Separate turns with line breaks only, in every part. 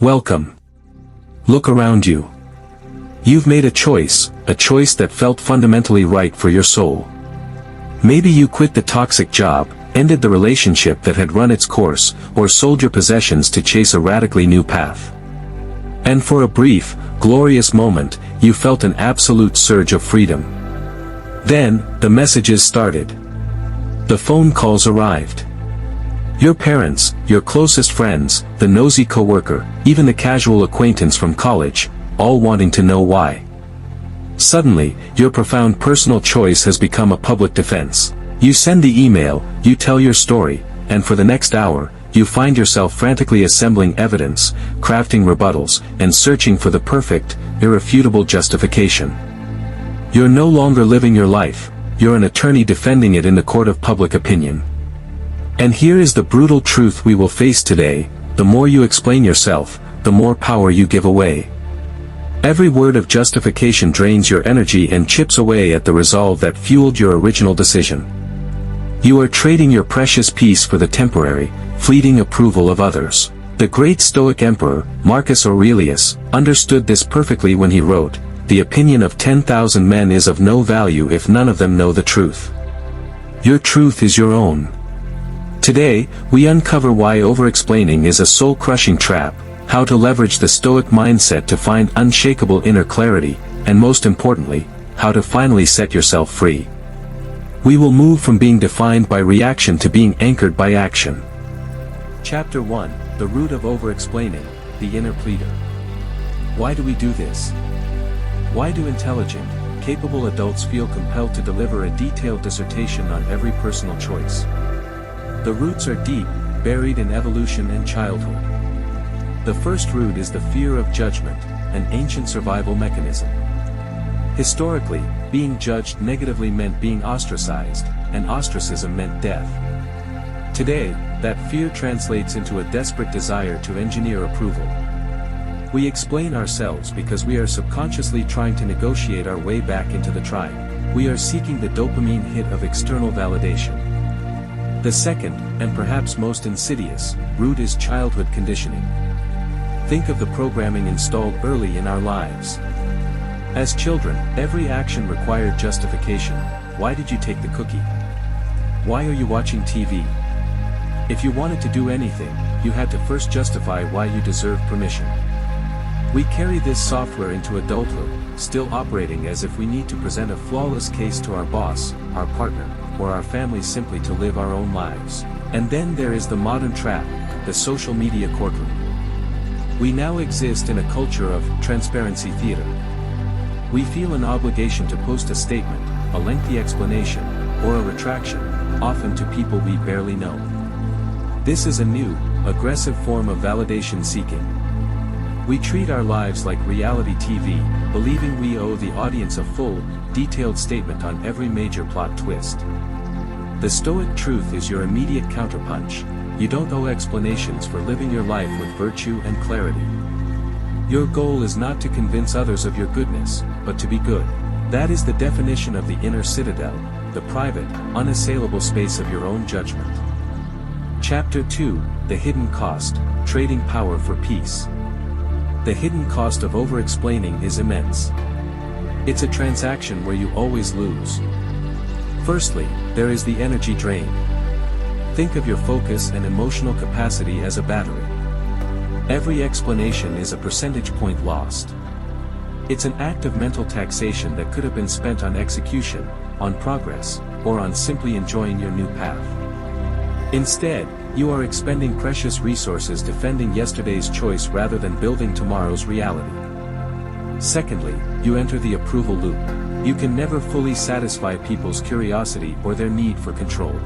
Welcome. Look around you. You've made a choice that felt fundamentally right for your soul. Maybe you quit the toxic job, ended the relationship that had run its course, or sold your possessions to chase a radically new path. And for a brief, glorious moment, you felt an absolute surge of freedom. Then, the messages started. The phone calls arrived. Your parents, your closest friends, the nosy coworker, even the casual acquaintance from college, all wanting to know why. Suddenly, your profound personal choice has become a public defense. You send the email, you tell your story, and for the next hour, you find yourself frantically assembling evidence, crafting rebuttals, and searching for the perfect, irrefutable justification. You're no longer living your life, you're an attorney defending it in the court of public opinion. And here is the brutal truth we will face today: the more you explain yourself, the more power you give away. Every word of justification drains your energy and chips away at the resolve that fueled your original decision. You are trading your precious peace for the temporary, fleeting approval of others. The great Stoic emperor, Marcus Aurelius, understood this perfectly when he wrote, "The opinion of 10,000 men is of no value if none of them know the truth." Your truth is your own. Today, we uncover why over-explaining is a soul-crushing trap, how to leverage the Stoic mindset to find unshakable inner clarity, and most importantly, how to finally set yourself free. We will move from being defined by reaction to being anchored by action. Chapter 1, The Root of Over-Explaining, the Inner Pleader. Why do we do this? Why do intelligent, capable adults feel compelled to deliver a detailed dissertation on every personal choice? The roots are deep, buried in evolution and childhood. The first root is the fear of judgment, an ancient survival mechanism. Historically, being judged negatively meant being ostracized, and ostracism meant death. Today, that fear translates into a desperate desire to engineer approval. We explain ourselves because we are subconsciously trying to negotiate our way back into the tribe. We are seeking the dopamine hit of external validation. The second, and perhaps most insidious, root is childhood conditioning. Think of the programming installed early in our lives. As children, every action required justification. Why did you take the cookie? Why are you watching TV? If you wanted to do anything, you had to first justify why you deserved permission. We carry this software into adulthood, still operating as if we need to present a flawless case to our boss, our partner, or our family simply to live our own lives. And then there is the modern trap, the social media courtroom. We now exist in a culture of transparency theater. We feel an obligation to post a statement, a lengthy explanation, or a retraction, often to people we barely know. This is a new, aggressive form of validation seeking. We treat our lives like reality TV, believing we owe the audience a full, detailed statement on every major plot twist. The Stoic truth is your immediate counterpunch: you don't owe explanations for living your life with virtue and clarity. Your goal is not to convince others of your goodness, but to be good. That is the definition of the inner citadel, the private, unassailable space of your own judgment. Chapter 2, The Hidden Cost, Trading Power for Peace. The hidden cost of over-explaining is immense. It's a transaction where you always lose. Firstly, there is the energy drain. Think of your focus and emotional capacity as a battery. Every explanation is a percentage point lost. It's an act of mental taxation that could have been spent on execution, on progress, or on simply enjoying your new path. Instead, you are expending precious resources defending yesterday's choice rather than building tomorrow's reality. Secondly, you enter the approval loop. You can never fully satisfy people's curiosity or their need for control.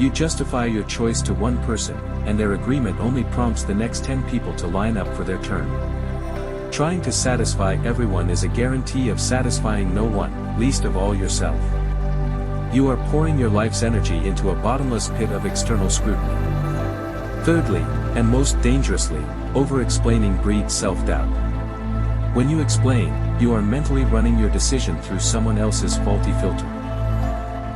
You justify your choice to one person, and their agreement only prompts the next 10 people to line up for their turn. Trying to satisfy everyone is a guarantee of satisfying no one, least of all yourself. You are pouring your life's energy into a bottomless pit of external scrutiny. Thirdly, and most dangerously, over-explaining breeds self-doubt. When you explain, you are mentally running your decision through someone else's faulty filter.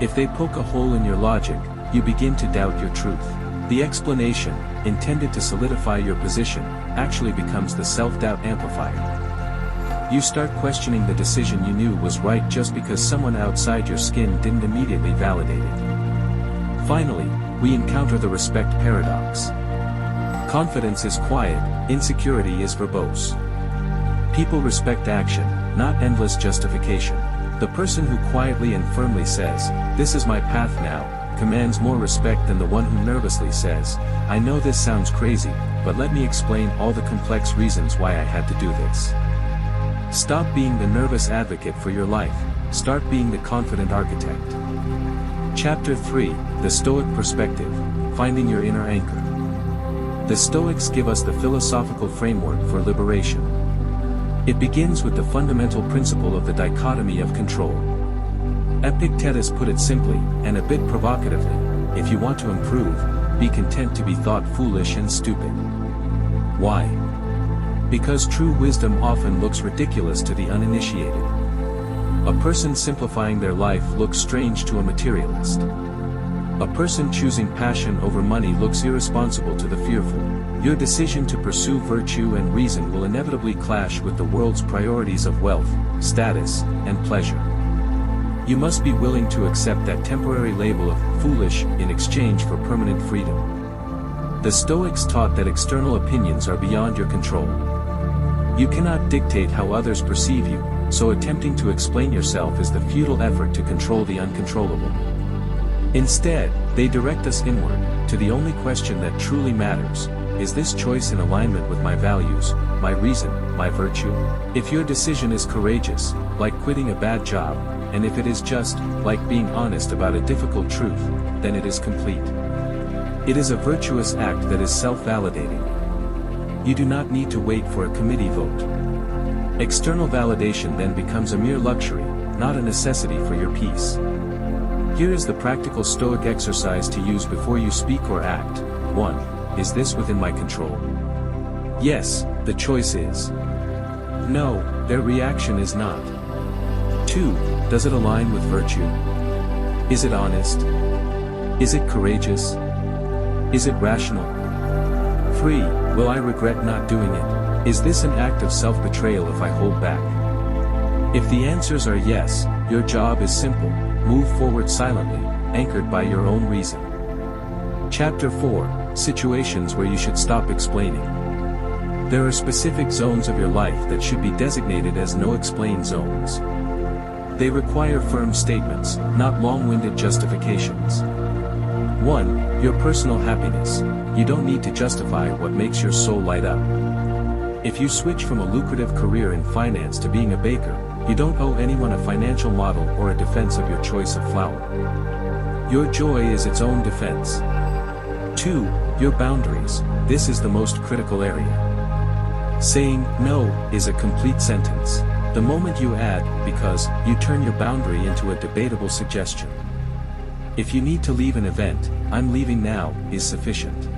If they poke a hole in your logic, you begin to doubt your truth. The explanation, intended to solidify your position, actually becomes the self-doubt amplifier. You start questioning the decision you knew was right just because someone outside your skin didn't immediately validate it. Finally, we encounter the respect paradox. Confidence is quiet, insecurity is verbose. People respect action, not endless justification. The person who quietly and firmly says, "This is my path now," commands more respect than the one who nervously says, "I know this sounds crazy, but let me explain all the complex reasons why I had to do this." Stop being the nervous advocate for your life, start being the confident architect. Chapter 3, The Stoic Perspective, Finding Your Inner Anchor. The Stoics give us the philosophical framework for liberation. It begins with the fundamental principle of the dichotomy of control. Epictetus put it simply, and a bit provocatively, if you want to improve, be content to be thought foolish and stupid. Why? Because true wisdom often looks ridiculous to the uninitiated. A person simplifying their life looks strange to a materialist. A person choosing passion over money looks irresponsible to the fearful. Your decision to pursue virtue and reason will inevitably clash with the world's priorities of wealth, status, and pleasure. You must be willing to accept that temporary label of foolish in exchange for permanent freedom. The Stoics taught that external opinions are beyond your control. You cannot dictate how others perceive you, so attempting to explain yourself is the futile effort to control the uncontrollable. Instead, they direct us inward, to the only question that truly matters: is this choice in alignment with my values, my reason, my virtue? If your decision is courageous, like quitting a bad job, and if it is just, like being honest about a difficult truth, then it is complete. It is a virtuous act that is self-validating. You do not need to wait for a committee vote. External validation then becomes a mere luxury, not a necessity for your peace. Here is the practical Stoic exercise to use before you speak or act. 1. Is this within my control? Yes, the choice is. No, their reaction is not. 2. Does it align with virtue? Is it honest? Is it courageous? Is it rational? 3. Will I regret not doing it? Is this an act of self-betrayal if I hold back? If the answers are yes, your job is simple: move forward silently, anchored by your own reason. Chapter 4, Situations where you should stop explaining. There are specific zones of your life that should be designated as no-explain zones. They require firm statements, not long-winded justifications. 1. Your personal happiness. You don't need to justify what makes your soul light up. If you switch from a lucrative career in finance to being a baker, you don't owe anyone a financial model or a defense of your choice of flour. Your joy is its own defense. 2. Your boundaries. This is the most critical area. Saying no is a complete sentence. The moment you add because, you turn your boundary into a debatable suggestion. If you need to leave an event, "I'm leaving now," is sufficient.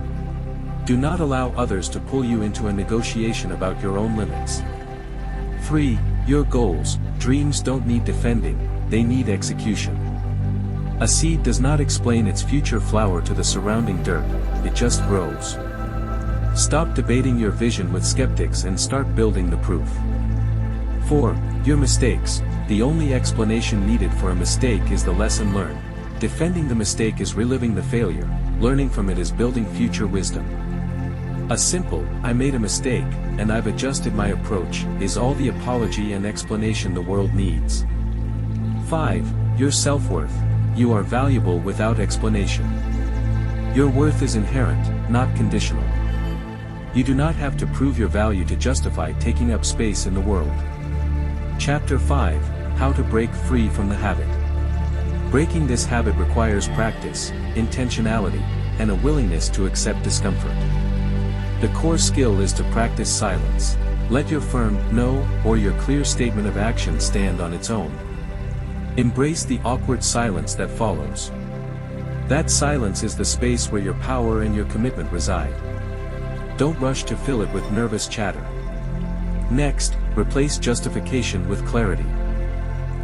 Do not allow others to pull you into a negotiation about your own limits. 3. Your goals. Dreams don't need defending, they need execution. A seed does not explain its future flower to the surrounding dirt, it just grows. Stop debating your vision with skeptics and start building the proof. 4. Your mistakes. The only explanation needed for a mistake is the lesson learned. Defending the mistake is reliving the failure, learning from it is building future wisdom. A simple, "I made a mistake, and I've adjusted my approach," is all the apology and explanation the world needs. 5. Your self-worth. You are valuable without explanation. Your worth is inherent, not conditional. You do not have to prove your value to justify taking up space in the world. Chapter 5, How to break free from the habit. Breaking this habit requires practice, intentionality, and a willingness to accept discomfort. The core skill is to practice silence. Let your firm no or your clear statement of action stand on its own. Embrace the awkward silence that follows. That silence is the space where your power and your commitment reside. Don't rush to fill it with nervous chatter. Next, replace justification with clarity.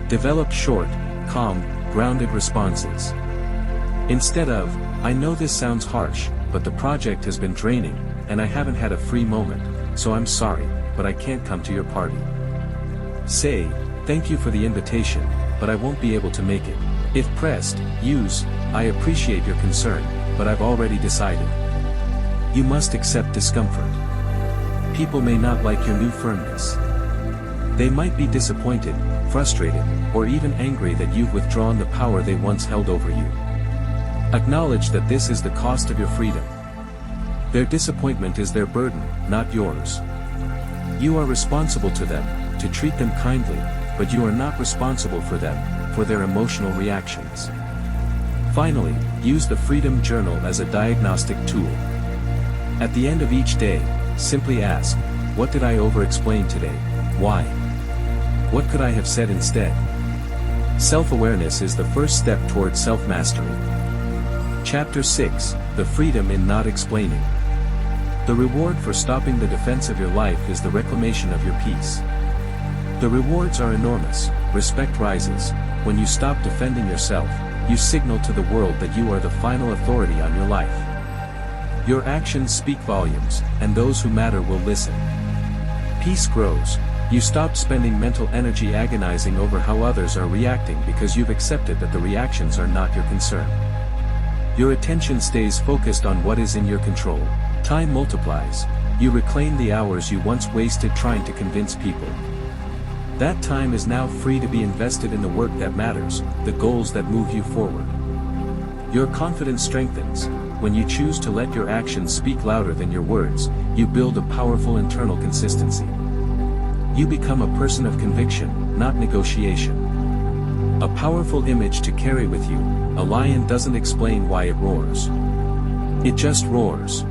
Develop short, calm, grounded responses. Instead of, "I know this sounds harsh, but the project has been draining, and I haven't had a free moment, so I'm sorry, but I can't come to your party. Say, thank you for the invitation, but I won't be able to make it. If pressed, use, I appreciate your concern, but I've already decided. You must accept discomfort. People may not like your new firmness. They might be disappointed, frustrated, or even angry that you've withdrawn the power they once held over you. Acknowledge that this is the cost of your freedom. Their disappointment is their burden, not yours. You are responsible to them, to treat them kindly, but you are not responsible for them, for their emotional reactions. Finally, use the Freedom Journal as a diagnostic tool. At the end of each day, simply ask, what did I over-explain today? Why? What could I have said instead? Self-awareness is the first step towards self-mastery. Chapter 6, The Freedom in Not Explaining. The reward for stopping the defense of your life is the reclamation of your peace. The rewards are enormous. Respect rises. When you stop defending yourself, you signal to the world that you are the final authority on your life. Your actions speak volumes, and those who matter will listen. Peace grows. You stop spending mental energy agonizing over how others are reacting because you've accepted that the reactions are not your concern. Your attention stays focused on what is in your control. Time multiplies. You reclaim the hours you once wasted trying to convince people. That time is now free to be invested in the work that matters, the goals that move you forward. Your confidence strengthens. When you choose to let your actions speak louder than your words, you build a powerful internal consistency. You become a person of conviction, not negotiation. A powerful image to carry with you. A lion doesn't explain why it roars. It just roars.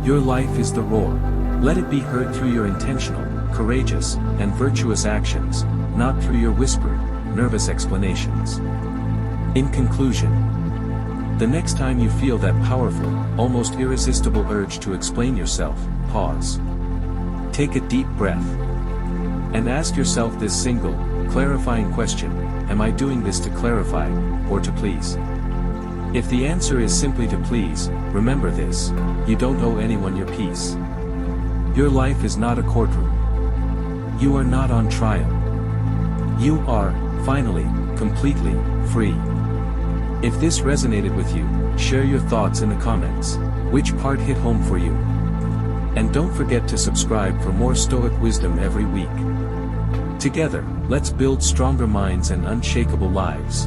Your life is the roar. Let it be heard through your intentional, courageous, and virtuous actions, not through your whispered, nervous explanations. In conclusion, the next time you feel that powerful, almost irresistible urge to explain yourself, pause. Take a deep breath. And ask yourself this single, clarifying question: am I doing this to clarify, or to please? If the answer is simply to please, remember this: you don't owe anyone your peace. Your life is not a courtroom. You are not on trial. You are, finally, completely, free. If this resonated with you, share your thoughts in the comments. Which part hit home for you? And don't forget to subscribe for more Stoic wisdom every week. Together, let's build stronger minds and unshakable lives.